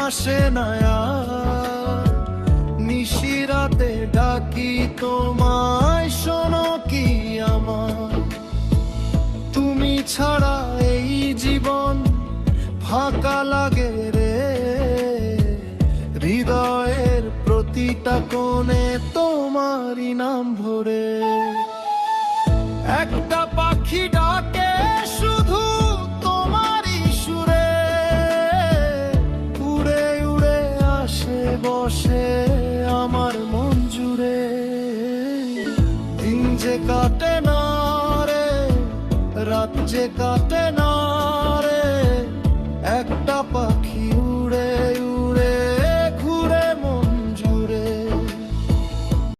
আসে না আর। নিশিরাতে ডাকি তোমায়, শোনো কি আমার? তুমি ছাড়া এই জীবন ফাঁকা লাগে রে। হৃদয়ের প্রতিটা কোণে তোমারই নাম ভরে। একটা পাখি ডাকে শুধু তোমারই সুরে, উড়ে উড়ে আসে বসে আমার মন জুড়ে। দিন যে কাটে না রে, রাত যে কাটে না,